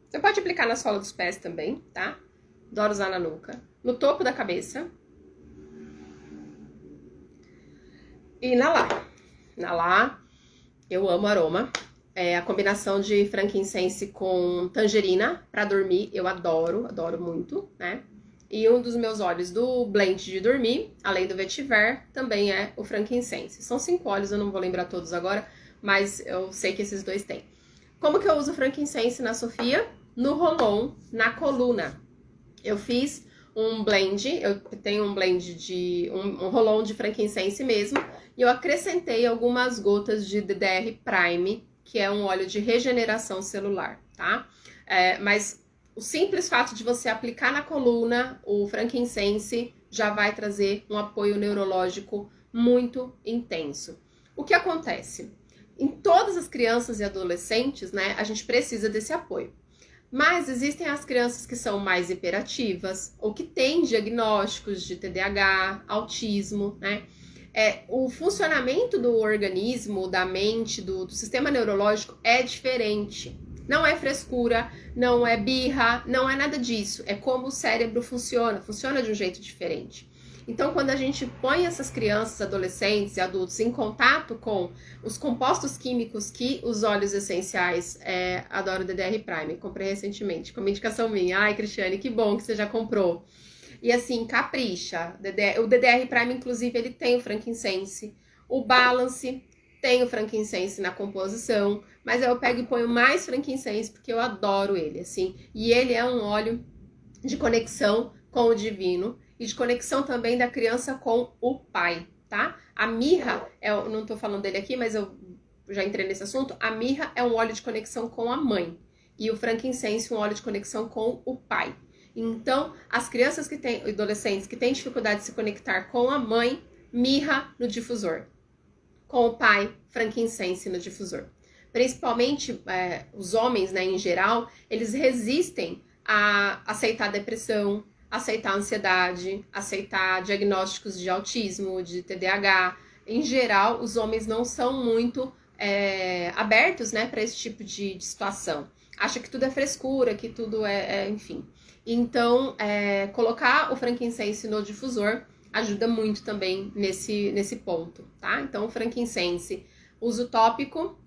Você pode aplicar na sola dos pés também, tá? Adoro usar na nuca. No topo da cabeça. E na lá. Na lá, eu amo aroma. A combinação de frankincense com tangerina para dormir, eu adoro muito, né? E um dos meus óleos do blend de dormir, além do vetiver, também é o frankincense. São 5 óleos, eu não vou lembrar todos agora, mas eu sei que esses 2 têm. Como que eu uso frankincense na Sofia? No roll-on, na coluna. Eu fiz um blend, eu tenho um blend de um roll-on de frankincense mesmo, e eu acrescentei algumas gotas de DDR Prime, que é um óleo de regeneração celular, tá? Mas o simples fato de você aplicar na coluna o frankincense já vai trazer um apoio neurológico muito intenso. O que acontece? Em todas as crianças e adolescentes, né, a gente precisa desse apoio. Mas existem as crianças que são mais hiperativas ou que têm diagnósticos de TDAH, autismo, né? O funcionamento do organismo, da mente, do sistema neurológico é diferente. Não é frescura, não é birra, não é nada disso. É como o cérebro funciona de um jeito diferente. Então, quando a gente põe essas crianças, adolescentes e adultos em contato com os compostos químicos que os óleos essenciais, adoro DDR Prime, comprei recentemente, com uma indicação minha. Ai, Cristiane, que bom que você já comprou. E assim, capricha. O DDR Prime, inclusive, ele tem o frankincense. O Balance tem o frankincense na composição. Mas eu pego e ponho mais frankincense porque eu adoro ele, assim. E ele é um óleo de conexão com o divino e de conexão também da criança com o pai, tá? A mirra, eu não tô falando dele aqui, mas eu já entrei nesse assunto. A mirra é um óleo de conexão com a mãe. E o frankincense, um óleo de conexão com o pai. Então, as crianças que têm, adolescentes que têm dificuldade de se conectar com a mãe, mirra no difusor. Com o pai, frankincense no difusor. Principalmente os homens, né, em geral, eles resistem a aceitar depressão, aceitar ansiedade, aceitar diagnósticos de autismo, de TDAH. Em geral, os homens não são muito abertos, né, para esse tipo de situação. Acha que tudo é frescura, que tudo enfim. Então, colocar o frankincense no difusor ajuda muito também nesse ponto, tá? Então, o frankincense, uso tópico,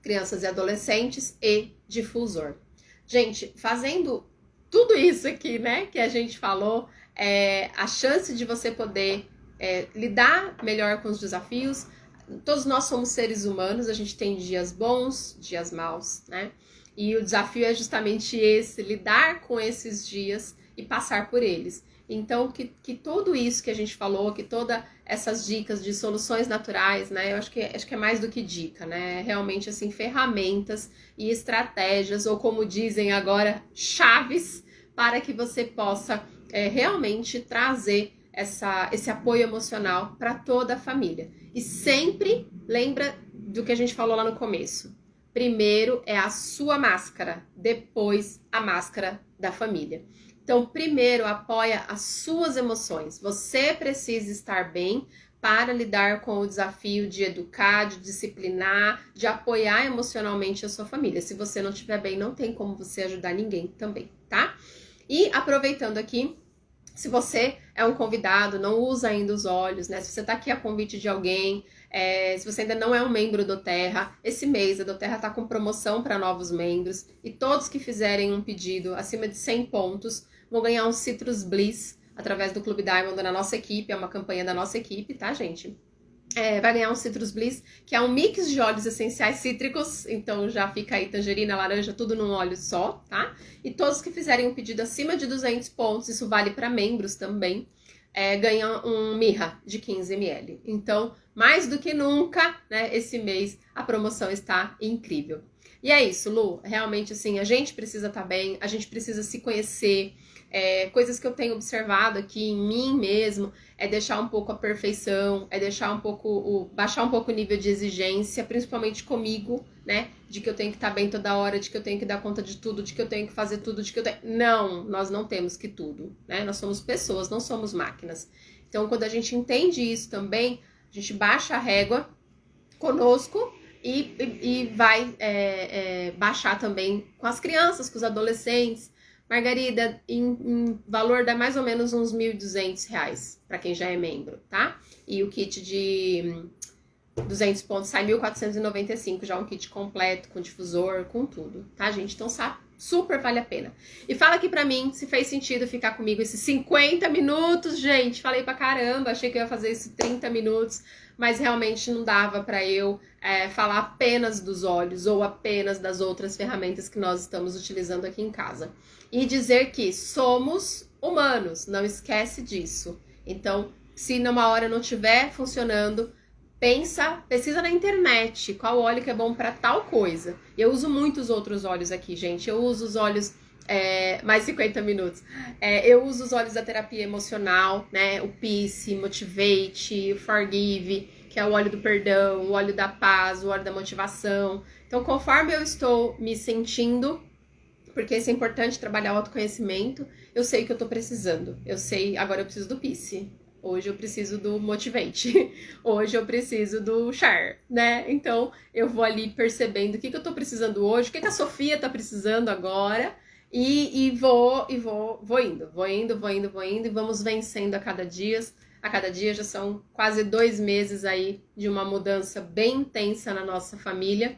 crianças e adolescentes e difusor. Gente, fazendo tudo isso aqui, né, que a gente falou, a chance de você poder lidar melhor com os desafios. Todos nós somos seres humanos, a gente tem dias bons, dias maus, né? E o desafio é justamente esse, lidar com esses dias e passar por eles. Então, que tudo isso que a gente falou, que todas essas dicas de soluções naturais, né? Eu acho que é mais do que dica, né? Realmente, assim, ferramentas e estratégias, ou como dizem agora, chaves, para que você possa realmente trazer esse apoio emocional para toda a família. E sempre lembra do que a gente falou lá no começo. Primeiro é a sua máscara, depois a máscara da família. Então, primeiro apoia as suas emoções. Você precisa estar bem para lidar com o desafio de educar, de disciplinar, de apoiar emocionalmente a sua família. Se você não estiver bem, não tem como você ajudar ninguém também, tá? E aproveitando aqui, se você é um convidado, não usa ainda os olhos, né? Se você tá aqui a convite de alguém, se você ainda não é um membro do Terra, esse mês a do Terra tá com promoção para novos membros e todos que fizerem um pedido acima de 100 pontos vão ganhar um Citrus Bliss através do Clube Diamond na nossa equipe, é uma campanha da nossa equipe, tá, gente? Vai ganhar um Citrus Bliss, que é um mix de óleos essenciais cítricos, então já fica aí tangerina, laranja, tudo num óleo só, tá? E todos que fizerem um pedido acima de 200 pontos, isso vale para membros também, ganham um mirra de 15 ml. Então, mais do que nunca, né, esse mês a promoção está incrível. E é isso, Lu, realmente assim, a gente precisa estar bem, a gente precisa se conhecer. Coisas que eu tenho observado aqui em mim mesmo, é deixar um pouco a perfeição, é deixar um pouco, baixar um pouco o nível de exigência, principalmente comigo, né? De que eu tenho que estar bem toda hora, de que eu tenho que dar conta de tudo, de que eu tenho que fazer tudo, de que eu tenho... Não, nós não temos que tudo, né? Nós somos pessoas, não somos máquinas. Então, quando a gente entende isso também, a gente baixa a régua conosco e vai baixar também com as crianças, com os adolescentes. Margarida, em valor dá mais ou menos uns R$1.200 para quem já é membro, tá? E o kit de 200 pontos sai 1.495, já um kit completo, com difusor, com tudo, tá, gente? Então, super vale a pena. E fala aqui pra mim se fez sentido ficar comigo esses 50 minutos, gente. Falei pra caramba, achei que eu ia fazer isso 30 minutos, mas realmente não dava pra eu falar apenas dos olhos ou apenas das outras ferramentas que nós estamos utilizando aqui em casa. E dizer que somos humanos, não esquece disso. Então, se numa hora não estiver funcionando, pesquisa na internet qual óleo que é bom para tal coisa. Eu uso muitos outros óleos aqui, gente. Eu uso os óleos mais 50 minutos. Eu uso os óleos da terapia emocional, né? O Peace, Motivate, Forgive, que é o óleo do perdão, o óleo da paz, o óleo da motivação. Então, conforme eu estou me sentindo, porque isso é importante, trabalhar o autoconhecimento, eu sei o que eu tô precisando. Eu sei, agora eu preciso do Peace. Hoje eu preciso do Motivate. Hoje eu preciso do Share, né? Então, eu vou ali percebendo o que eu tô precisando hoje, o que a Sofia tá precisando agora, e vou indo, e vamos vencendo a cada dia. A cada dia já são quase 2 meses aí de uma mudança bem intensa na nossa família.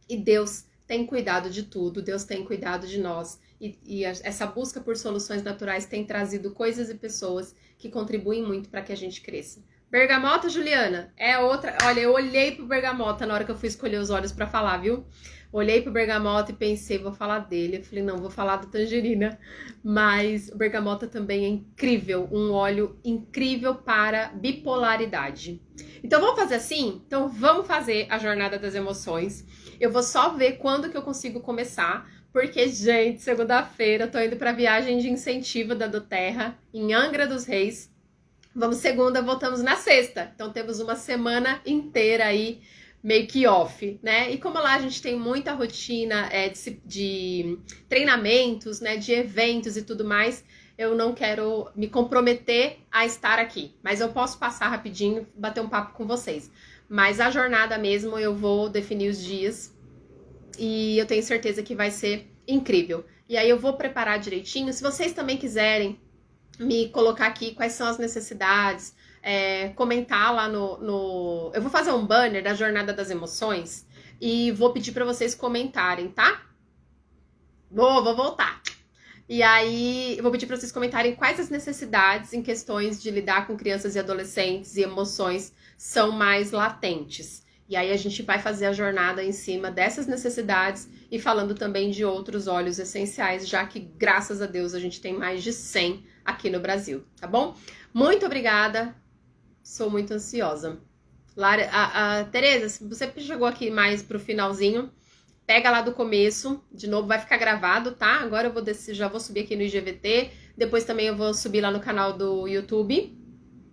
E Deus tem cuidado de tudo, Deus tem cuidado de nós. E essa busca por soluções naturais tem trazido coisas e pessoas que contribuem muito para que a gente cresça. Bergamota, Juliana, é outra. Olha, eu olhei pro bergamota na hora que eu fui escolher os óleos para falar, viu? Olhei pro bergamota e pensei, vou falar dele. Eu falei, não, vou falar do tangerina. Mas o bergamota também é incrível, um óleo incrível para bipolaridade. Então vamos fazer assim? Então vamos fazer a jornada das emoções. Eu vou só ver quando que eu consigo começar, porque, gente, segunda-feira eu tô indo pra viagem de incentivo da Doterra, em Angra dos Reis. Vamos segunda, voltamos na sexta. Então temos uma semana inteira aí, meio que off, né? E como lá a gente tem muita rotina de treinamentos, né, de eventos e tudo mais, eu não quero me comprometer a estar aqui. Mas eu posso passar rapidinho, bater um papo com vocês. Mas a jornada mesmo, eu vou definir os dias e eu tenho certeza que vai ser incrível. E aí eu vou preparar direitinho. Se vocês também quiserem me colocar aqui quais são as necessidades, comentar lá no... Eu vou fazer um banner da Jornada das Emoções e vou pedir para vocês comentarem, tá? Vou voltar. E aí, eu vou pedir para vocês comentarem quais as necessidades em questões de lidar com crianças e adolescentes e emoções são mais latentes. E aí a gente vai fazer a jornada em cima dessas necessidades e falando também de outros óleos essenciais, já que, graças a Deus, a gente tem mais de 100 aqui no Brasil, tá bom? Muito obrigada, sou muito ansiosa. Tereza, se você chegou aqui mais pro finalzinho, pega lá do começo, de novo vai ficar gravado, tá? Agora eu vou já vou subir aqui no IGVT, depois também eu vou subir lá no canal do YouTube,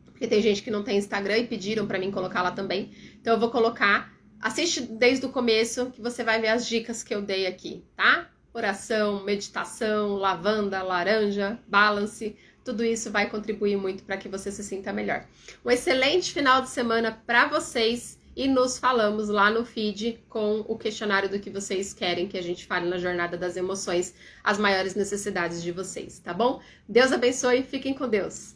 porque tem gente que não tem Instagram e pediram pra mim colocar lá também. Então eu vou colocar, assiste desde o começo que você vai ver as dicas que eu dei aqui, tá? Oração, meditação, lavanda, laranja, balance, tudo isso vai contribuir muito para que você se sinta melhor. Um excelente final de semana para vocês e nos falamos lá no feed com o questionário do que vocês querem que a gente fale na Jornada das Emoções, as maiores necessidades de vocês, tá bom? Deus abençoe, fiquem com Deus!